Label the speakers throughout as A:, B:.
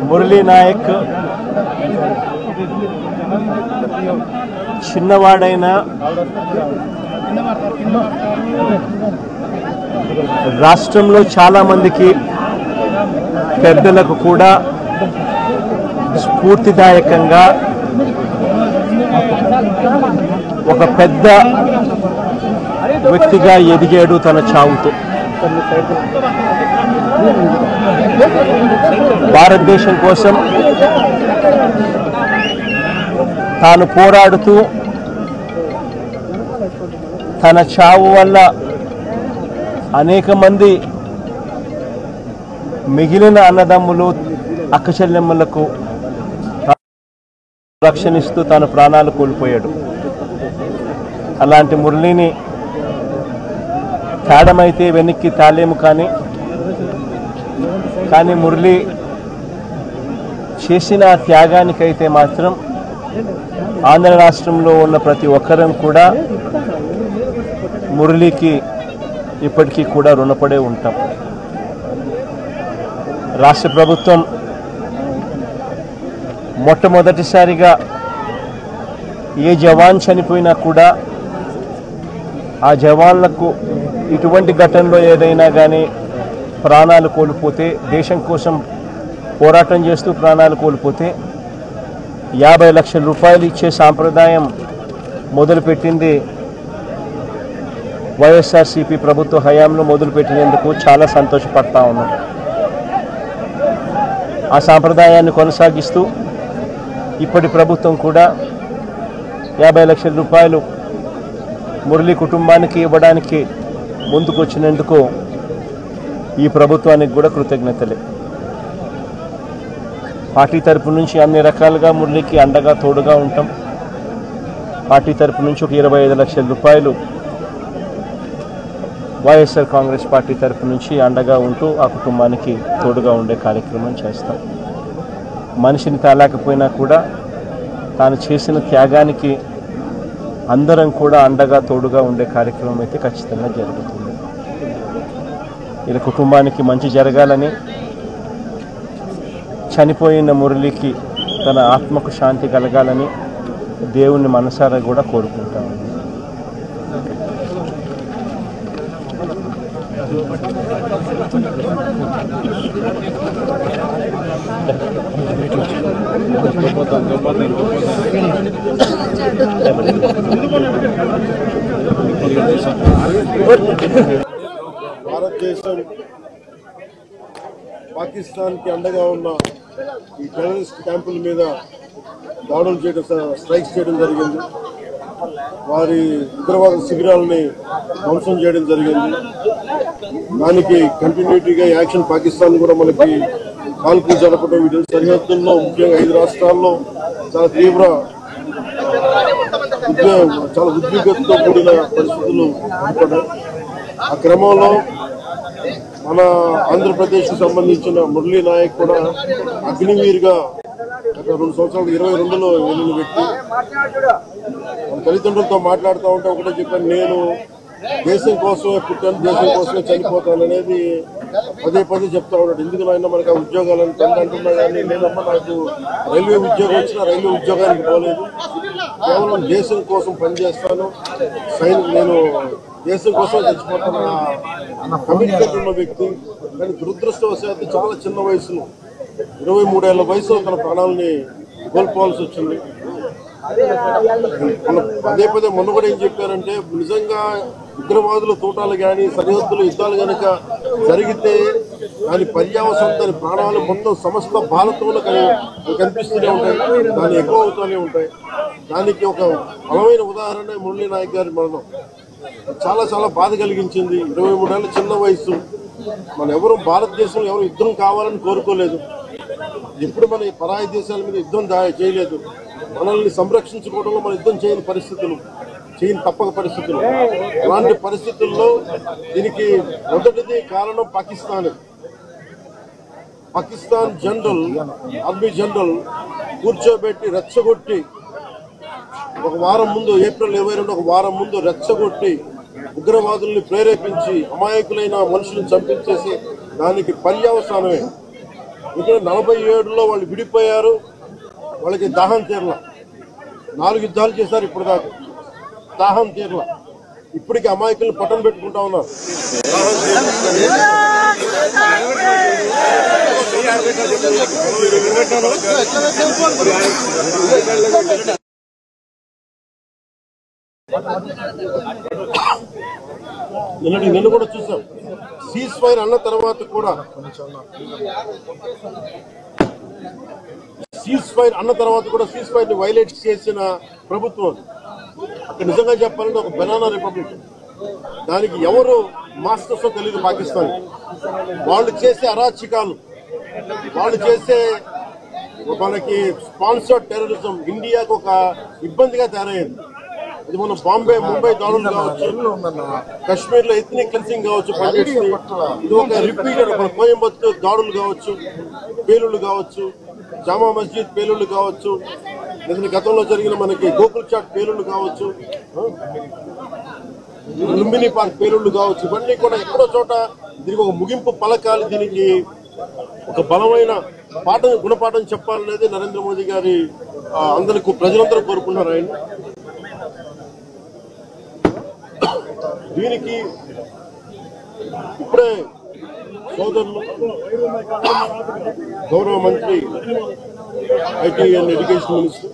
A: మురళీ నాయక్ చిన్నవాడైన రాష్ట్రంలో చాలా మందికి పెద్దలకు కూడా స్ఫూర్తిదాయకంగా ఒక పెద్ద వ్యక్తిగా ఎదిగాడు తన చావుతో. భారతదేశం కోసం తాను పోరాడుతూ తన చావు వల్ల అనేక మంది మిగిలిన అన్నదమ్ములు అక్కచెల్లెమ్మలకు రక్షణిస్తూ తన ప్రాణాలు కోల్పోయాడు. అలాంటి మురళిని తేడమైతే వెనక్కి తాలేము, కానీ మురళి చేసిన త్యాగానికైతే మాత్రం ఆంధ్ర రాష్ట్రంలో ఉన్న ప్రతి ఒక్కరం కూడా మురళికి ఇప్పటికీ కూడా రుణపడే ఉంటాం. రాష్ట్ర ప్రభుత్వం మొట్టమొదటిసారిగా ఏ జవాన్ చనిపోయినా కూడా ఆ జవాన్లకు ఇటువంటి ఘటనలో ఏదైనా కానీ ప్రాణాలు కోల్పోతే, దేశం కోసం పోరాటం చేస్తూ ప్రాణాలు కోల్పోతే 50 లక్షల రూపాయలు ఇచ్చే సాంప్రదాయం మొదలుపెట్టింది వైఎస్ఆర్సీపీ ప్రభుత్వ హయాంలో మొదలుపెట్టినందుకు చాలా సంతోషపడతా ఉన్నాం. ఆ సాంప్రదాయాన్ని కొనసాగిస్తూ ఇప్పటి ప్రభుత్వం కూడా 50 లక్షల రూపాయలు మురళి కుటుంబానికి ఇవ్వడానికి ముందుకు వచ్చినందుకు ఈ ప్రభుత్వానికి కూడా కృతజ్ఞతలే. పార్టీ తరపు నుంచి అన్ని రకాలుగా మురళికి అండగా తోడుగా ఉంటాం. పార్టీ తరపు నుంచి ఒక 25 లక్షల రూపాయలు వైఎస్ఆర్ కాంగ్రెస్ పార్టీ తరపు నుంచి అండగా ఉంటూ ఆ కుటుంబానికి తోడుగా ఉండే కార్యక్రమం చేస్తాం. మనిషిని తాలేకపోయినా కూడా తాను చేసిన త్యాగానికి అందరం కూడా అండగా తోడుగా ఉండే కార్యక్రమం అయితే ఖచ్చితంగా జరుగుతుంది. ఇలా కుటుంబానికి మంచి జరగాలని, చనిపోయిన మురళికి తన ఆత్మకు శాంతి కలగాలని దేవుణ్ణి మనసారా కూడా కోరుకుంటాము.
B: భారతదేశం పాకిస్తాన్కి అండగా ఉన్న ఈ టెర్రరిస్ట్ క్యాంపుల మీద దాడులు చేయడం, స్ట్రైక్స్ చేయడం జరిగింది. వారి ఉగ్రవాద శిబిరాలని ధ్వంసం చేయడం జరిగింది. దానికి కంటిన్యూటీగా యాక్షన్ పాకిస్తాన్ కూడా మనకి కాల్పులు జరపడం, వీటి సరిహద్దుల్లో ముఖ్యంగా 5 రాష్ట్రాల్లో చాలా తీవ్ర చాలా ఉద్విగ్నతతో కూడిన పరిస్థితులు ఏర్పడ్డాయి. ఆ క్రమంలో మన ఆంధ్రప్రదేశ్కి సంబంధించిన మురళీ నాయక్ కూడా అగ్నివీర్గా గత 2 సంవత్సరాలు 22లో వెళ్ళిన వ్యక్తి. మన తల్లిదండ్రులతో మాట్లాడుతూ ఉంటే ఒకటే చెప్పాను, నేను దేశం కోసమే పుట్టాను, దేశం కోసమే చనిపోతాను అనేది పదే చెప్తా ఉన్నాడు. ఎందుకు నాయన మనకు ఆ ఉద్యోగాలను తండ్రి అంటున్నా కానీ, లేదమ్మా నాకు రైల్వే ఉద్యోగం వచ్చినా రైల్వే ఉద్యోగానికి పోలేదు, కేవలం దేశం కోసం పనిచేస్తాను, నేను దేశం కోసం చచ్చిపోతాను అన్న కమిట్మెంట్ ఉన్న వ్యక్తి. కానీ దురదృష్టవశాత్తు చాలా చిన్న వయసులో 23 ఏళ్ల వయసులో తన ప్రాణాలని కోల్పోవాల్సి వచ్చింది. పదే మొన్న కూడా ఏం చెప్పారంటే, నిజంగా ఉగ్రవాదుల తోటాలు కానీ సరిహద్దుల యుద్ధాలు కనుక జరిగితే దాని పర్యావసనం, దాని ప్రాణాలు మొత్తం సమస్త భారతంలో కనిపిస్తూనే ఉంటాయి, దాన్ని ఎక్కువ అవుతూనే ఉంటాయి. దానికి ఒక బలమైన ఉదాహరణ మురళీ నాయక్ గారి మరణం. చాలా బాధ కలిగించింది. 23 ఏళ్ళ చిన్న వయసు. మన ఎవరు భారతదేశంలో ఎవరు యుద్ధం కావాలని కోరుకోలేదు. ఎప్పుడు మన పరాయి దేశాల మీద యుద్ధం చేయలేదు. మనల్ని సంరక్షించుకోవడంలో మన యుద్ధం చేయని తప్పక పరిస్థితులు. అలాంటి పరిస్థితుల్లో దీనికి మొదటిది కారణం పాకిస్తాన్ జనరల్, ఆర్మీ జనరల్ కూర్చోబెట్టి రెచ్చగొట్టి ఒక వారం ముందు, ఏప్రిల్ 22 ఒక వారం ముందు రెచ్చగొట్టి ఉగ్రవాదుల్ని ప్రేరేపించి అమాయకులైన మనుషులను చంపించేసి దానికి పర్యవసానమే ఇక్కడ 47లో వాళ్ళు విడిపోయారు, వాళ్ళకి దాహం తీరల. 4 యుద్ధాలు చేశారు ఇప్పుడు దాకా, దాహం తీరల. ఇప్పటికి అమాయకులను పట్టం పెట్టుకుంటా ఉన్నారు. నిన్న కూడా చూసాం, సీజ్ ఫైర్ అన్న తర్వాత కూడా సీజ్ ఫైర్ ని వైలేట్ చేసిన ప్రభుత్వం. అక్కడ నిజంగా చెప్పాలంటే ఒక బనానా రిపబ్లిక్. దానికి ఎవరు మాస్టర్స్ తెలియదు పాకిస్తాన్. వాళ్ళు చేసే అరాచకాలు, వాళ్ళు చేసే మనకి స్పాన్సర్డ్ టెర్రరిజం ఇండియాకు ఒక ఇబ్బందిగా తయారైంది. ఇది మన బాంబే, ముంబై దాడులు కావచ్చు, కశ్మీర్ లో ఎథనిక్ క్లెన్సింగ్ కావచ్చు, ఇది ఒక రిపీటెడ్ కోయంబత్తూర్ దాడులు కావచ్చు, పేలుళ్లు కావచ్చు, జామా మస్జిద్ పేలుళ్లు కావచ్చు, లేదా గతంలో జరిగిన మనకి గోకుల్ చాట్ పేలుళ్లు కావచ్చు, లుంబిని పార్క్ పేలుళ్లు కావచ్చు, ఇవన్నీ కూడా ఎక్కడో చోట దీనికి ఒక ముగింపు పలకాలి, దీనికి ఒక బలమైన గుణపాఠం చెప్పాలనేది నరేంద్ర మోదీ గారి అందరికీ ప్రజలందరూ కోరుకున్నారు. ఆయన దీనికి ఇప్పుడే సోదరులు గౌరవ మంత్రి ఐటీ అండ్ ఎడ్యుకేషన్ మినిస్టర్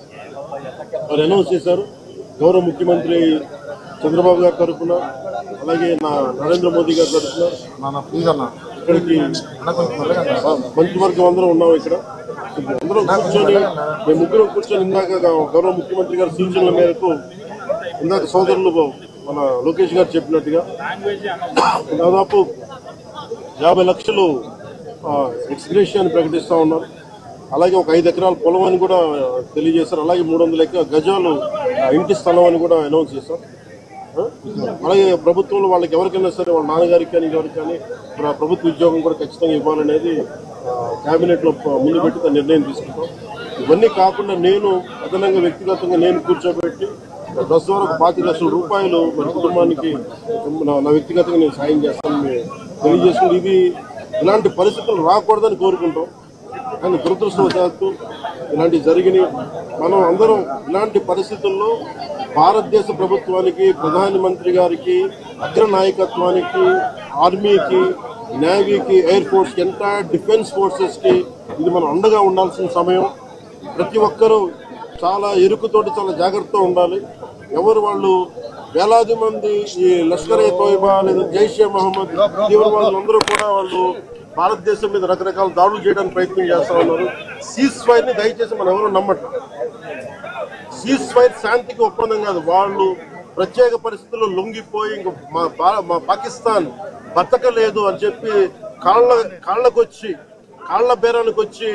B: వారు అనౌన్స్ చేశారు. గౌరవ ముఖ్యమంత్రి చంద్రబాబు గారి తరఫున, అలాగే నరేంద్ర మోదీ గారి తరఫున ఇక్కడికి మంత్రివర్గం అందరం ఉన్నాం. ఇక్కడ అందరం కూర్చొని, మేము ముగ్గురం కూర్చొని ఇందాక గౌరవ ముఖ్యమంత్రి గారి సూచనల మేరకు ఇందాక సోదరులు మన లోకేష్ గారు చెప్పినట్టుగా దాదాపు 50 లక్షలు ఎక్స్గ్రేషియాని ప్రకటిస్తా ఉన్నారు. అలాగే ఒక 5 ఎకరాల పొలం అని కూడా తెలియజేశారు. అలాగే 300 గజాలు ఇంటి స్థలం అని కూడా అనౌన్స్ చేశారు. అలాగే ప్రభుత్వంలో వాళ్ళకి ఎవరికైనా సరే, వాళ్ళ నాన్నగారికి కానీ ఎవరికి కానీ ప్రభుత్వ ఉద్యోగం కూడా ఖచ్చితంగా ఇవ్వాలనేది కేబినెట్ లో ముందు పెట్టి నిర్ణయం తీసుకుంటాం. ఇవన్నీ కాకుండా నేను అదనంగా వ్యక్తిగతంగా నేను కూర్చోబెట్టి డ్రెస్ ద్వారా 25 లక్షల రూపాయలు మన కుటుంబానికి నా వ్యక్తిగతంగా నేను సాయం చేస్తానని తెలియజేసుకుని, ఇది ఇలాంటి పరిస్థితులు రాకూడదని కోరుకుంటాం. కానీ దురదృష్టవశాత్తు ఇలాంటివి జరిగినాయి. మనం అందరం ఇలాంటి పరిస్థితుల్లో భారతదేశ ప్రభుత్వానికి, ప్రధానమంత్రి గారికి, అగ్ర నాయకత్వానికి, ఆర్మీకి, నేవీకి, air force, entire defence forces కి ఇది మనం అండగా ఉండాల్సిన సమయం. ప్రతి ఒక్కరూ చాలా ఎరుకుతోటి చాలా జాగ్రత్తగా ఉండాలి. ఎవరు వాళ్ళు వేలాది మంది ఈ లష్కర్-ఏ-తోయిబా లేదా జైషే మహమ్మద్ తీవ్రవాదులందరూ కూడా వాళ్ళు భారతదేశం మీద రకరకాల దాడులు చేయడానికి ప్రయత్నం చేస్తా ఉన్నారు. సీజ్ ఫైర్ ని దయచేసి మనం ఎవరు నమ్మట్లేదు. సీజ్ ఫైర్ శాంతికి ఒప్పందం కాదు. వాళ్ళు ప్రత్యేక పరిస్థితుల్లో లొంగిపోయి ఇంక మా పాకిస్తాన్ బతకలేదు అని చెప్పి కాళ్ళ బేరానికి వచ్చి